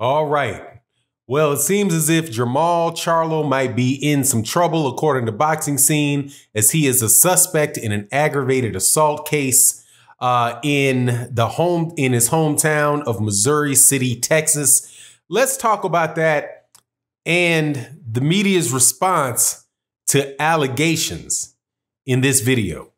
All right. Well, it seems as if Jermall Charlo might be in some trouble, according to Boxing Scene, as he is a suspect in an aggravated assault case in his hometown of Missouri City, Texas. Let's talk about that and the media's response to allegations in this video.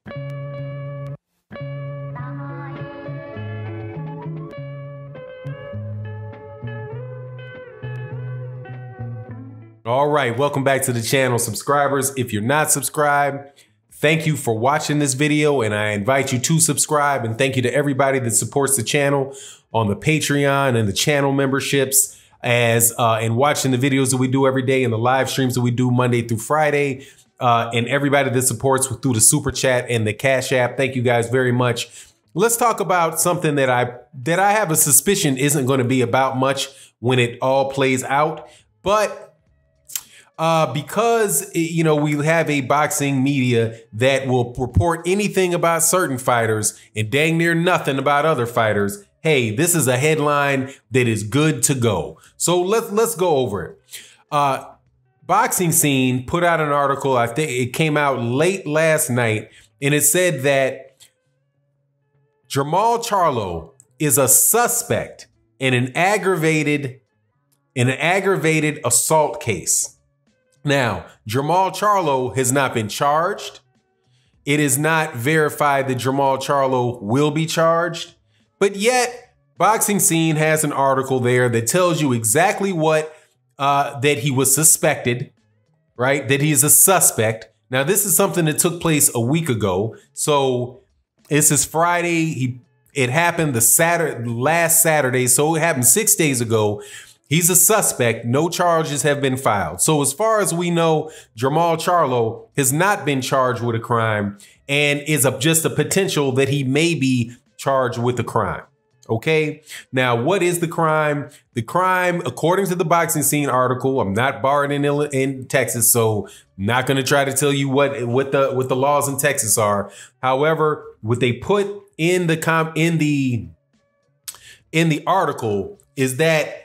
All right, welcome back to the channel, subscribers. If you're not subscribed, thank you for watching this video, and I invite you to subscribe. And thank you to everybody that supports the channel on the Patreon and the channel memberships, and watching the videos that we do every day and the live streams that we do Monday through Friday, and everybody that supports through the Super Chat and the Cash App. Thank you guys very much. Let's talk about something that I have a suspicion isn't going to be about much when it all plays out, but because, you know, we have a boxing media that will report anything about certain fighters and dang near nothing about other fighters. Hey, this is a headline that is good to go. So let's go over it. Boxing Scene put out an article. I think it came out late last night, and it said that Jermall Charlo is a suspect in an aggravated assault case. Now, Jermall Charlo has not been charged. It is not verified that Jermall Charlo will be charged, but yet Boxing Scene has an article there that tells you exactly what, that he was suspected, right? That he is a suspect. Now, this is something that took place a week ago. So this is Friday. It happened last Saturday. So it happened 6 days ago. He's a suspect. No charges have been filed. So as far as we know, Jermall Charlo has not been charged with a crime and is just a potential that he may be charged with a crime. Okay. Now, what is the crime? The crime, according to the Boxing Scene article, I'm not barred in Texas, so I'm not going to try to tell you what the laws in Texas are. However, what they put in the article is that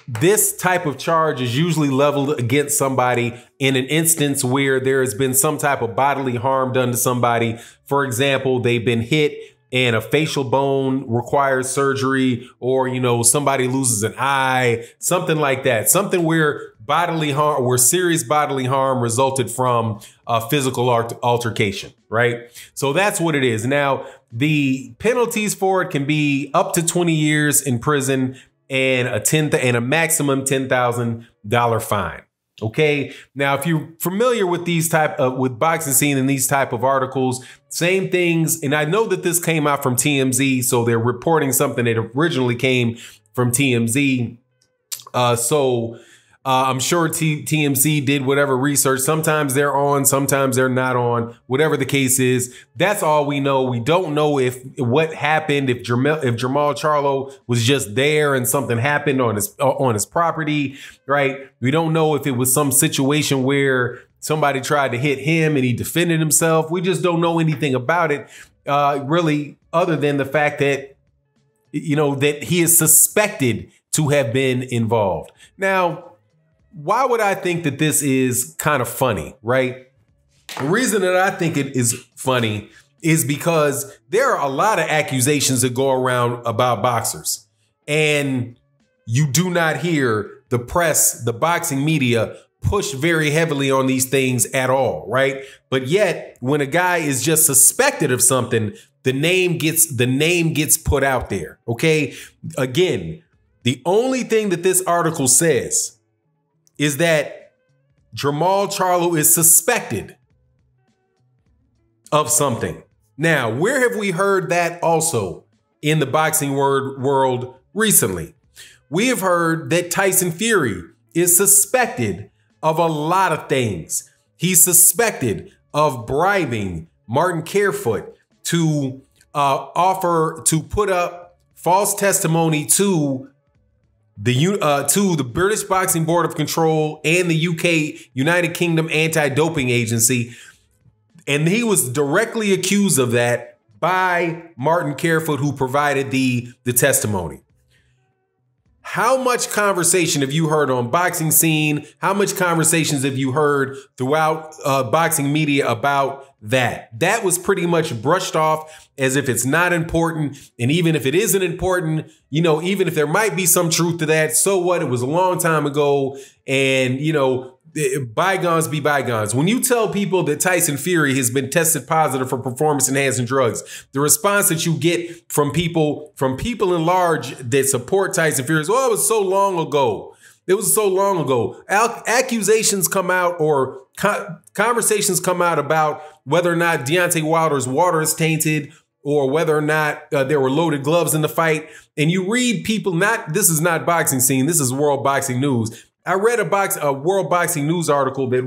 this type of charge is usually leveled against somebody in an instance where there has been some type of bodily harm done to somebody. For example, they've been hit and a facial bone requires surgery, or, you know, somebody loses an eye, something like that. Something where serious bodily harm resulted from a physical altercation, right? So that's what it is. Now, the penalties for it can be up to 20 years in prison and a maximum $10,000 fine. Okay. Now, if you're familiar with with Boxing Scene and these type of articles, same things. And I know that this came out from TMZ, so they're reporting something that originally came from TMZ. I'm sure TMZ did whatever research. Sometimes they're on, sometimes they're not on, whatever the case is. That's all we know. We don't know what happened, if Jermall Charlo was just there and something happened on his property, right? We don't know if it was some situation where somebody tried to hit him and he defended himself. We just don't know anything about it, really, other than the fact that, you know, that he is suspected to have been involved. Now, why would I think that this is kind of funny, right? The reason that I think it is funny is because there are a lot of accusations that go around about boxers, and you do not hear the press, the boxing media push very heavily on these things at all, right? But yet, when a guy is just suspected of something, the name gets put out there, okay? Again, the only thing that this article says is that Jermall Charlo is suspected of something. Now, where have we heard that also in the boxing world recently? We have heard that Tyson Fury is suspected of a lot of things. He's suspected of bribing Martin Carefoot to put up false testimony to the British Boxing Board of Control and the UK United Kingdom Anti-Doping Agency. And he was directly accused of that by Martin Carefoot, who provided the testimony. How much conversation have you heard on Boxing Scene? How much conversations have you heard throughout boxing media about that? That was pretty much brushed off as if it's not important. And even if it isn't important, you know, even if there might be some truth to that, so what? It was a long time ago. And, you know, bygones be bygones. When you tell people that Tyson Fury has been tested positive for performance-enhancing drugs, the response that you get from people in large that support Tyson Fury is, "Oh, it was so long ago. It was so long ago." Accusations come out, or conversations come out about whether or not Deontay Wilder's water is tainted, or whether or not there were loaded gloves in the fight. And you read people, this is not Boxing Scene, this is World Boxing News. I read a World Boxing News article that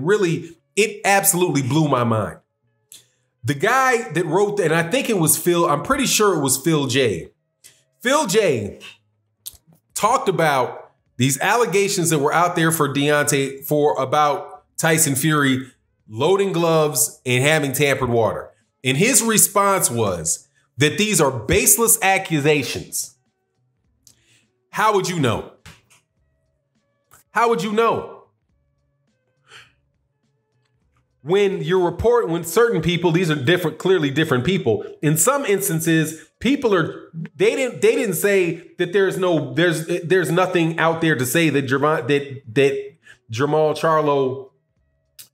it absolutely blew my mind. The guy that wrote that, and I think it was I'm pretty sure it was Phil J. Phil J talked about these allegations that were out there about Tyson Fury loading gloves and having tampered water. And his response was that these are baseless accusations. How would you know? How would you know? When certain people, these are clearly different people. In some instances, they didn't say that there's nothing out there to say that Jermall Charlo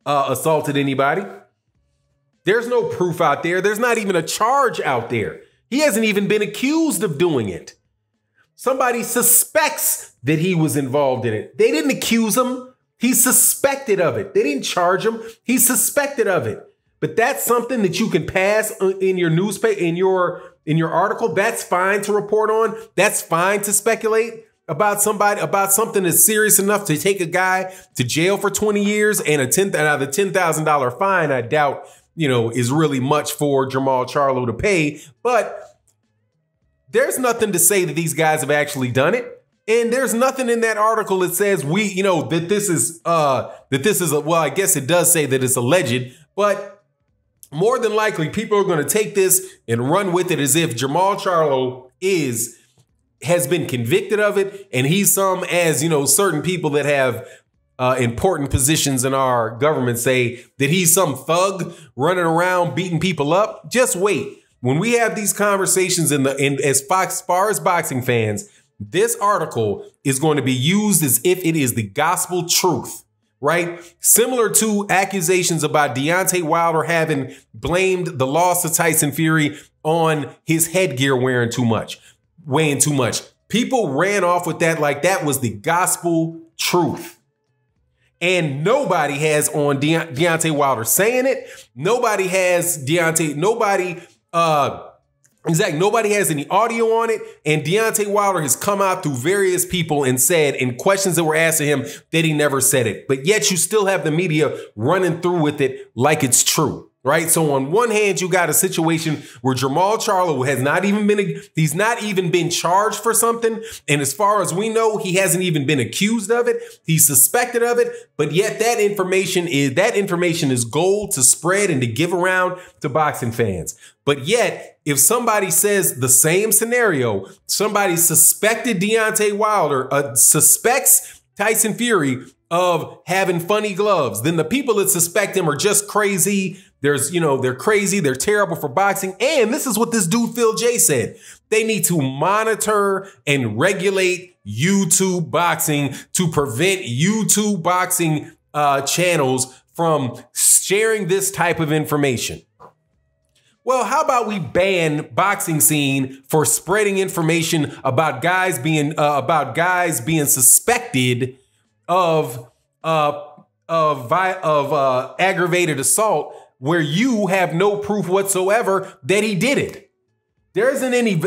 assaulted anybody. There's no proof out there. There's not even a charge out there. He hasn't even been accused of doing it. Somebody suspects that he was involved in it. They didn't accuse him. He suspected of it. They didn't charge him. He suspected of it. But that's something that you can pass in your newspaper, in your article. That's fine to report on. That's fine to speculate about something that's serious enough to take a guy to jail for 20 years and the $10,000 fine. I doubt, is really much for Jermall Charlo to pay, but there's nothing to say that these guys have actually done it. And there's nothing in that article that says that this is well, I guess it does say that it's alleged, but more than likely people are going to take this and run with it as if Jermall Charlo has been convicted of it. And he's certain people that have important positions in our government say that he's some thug running around beating people up. Just wait. When we have these conversations as far as boxing fans, this article is going to be used as if it is the gospel truth, right? Similar to accusations about Deontay Wilder having blamed the loss of Tyson Fury on his headgear weighing too much. People ran off with that like that was the gospel truth. And nobody has on Deontay Wilder saying it. Nobody has nobody has any audio on it. And Deontay Wilder has come out through various people and said in questions that were asked of him that he never said it. But yet you still have the media running through with it like it's true. Right. So on one hand, you got a situation where Jermall Charlo he's not even been charged for something. And as far as we know, he hasn't even been accused of it. He's suspected of it. But yet that information is gold to spread and to give around to boxing fans. But yet, if somebody says the same scenario, somebody suspected Deontay Wilder, suspects Tyson Fury of having funny gloves, then the people that suspect him are just crazy. They're crazy. They're terrible for boxing. And this is what this dude, Phil J, said. They need to monitor and regulate YouTube boxing to prevent YouTube boxing channels from sharing this type of information. Well, how about we ban Boxing Scene for spreading information about guys being suspected of aggravated assault, where you have no proof whatsoever that he did it. There isn't any, and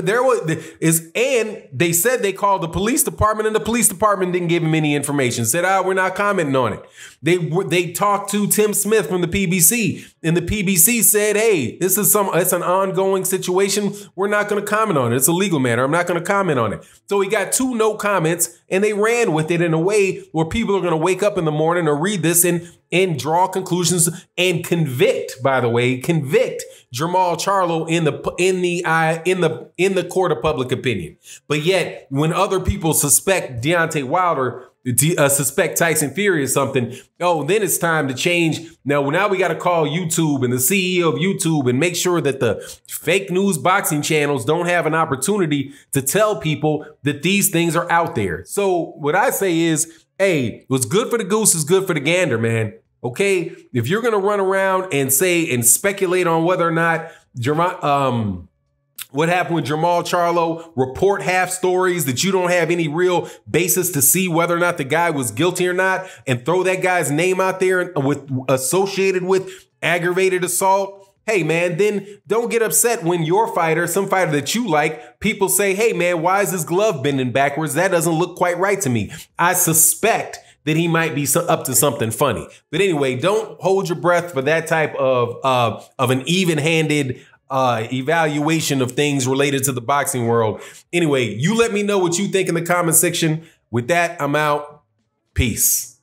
they said they called the police department and the police department didn't give him any information. Said, we're not commenting on it. They talked to Tim Smith from the PBC and the PBC said, hey, it's an ongoing situation. We're not going to comment on it. It's a legal matter. I'm not going to comment on it. So he got 2 no comments and they ran with it in a way where people are going to wake up in the morning or read this and and draw conclusions and convict, by the way, convict Jermall Charlo in the court of public opinion. But yet, when other people suspect Deontay Wilder, suspect Tyson Fury or something, oh, then it's time to change. Now we got to call YouTube and the CEO of YouTube and make sure that the fake news boxing channels don't have an opportunity to tell people that these things are out there. So what I say is, hey, what's good for the goose is good for the gander, man. Okay, if you're gonna run around and say and speculate on whether or not what happened with Jermall Charlo, report half stories that you don't have any real basis to see whether or not the guy was guilty or not, and throw that guy's name out there associated with aggravated assault, hey man, then don't get upset when your fighter, some fighter that you like, people say, hey man, why is his glove bending backwards? That doesn't look quite right to me. I suspect that he might be up to something funny. But anyway, don't hold your breath for that type of an even-handed evaluation of things related to the boxing world. Anyway, you let me know what you think in the comment section. With that, I'm out. Peace.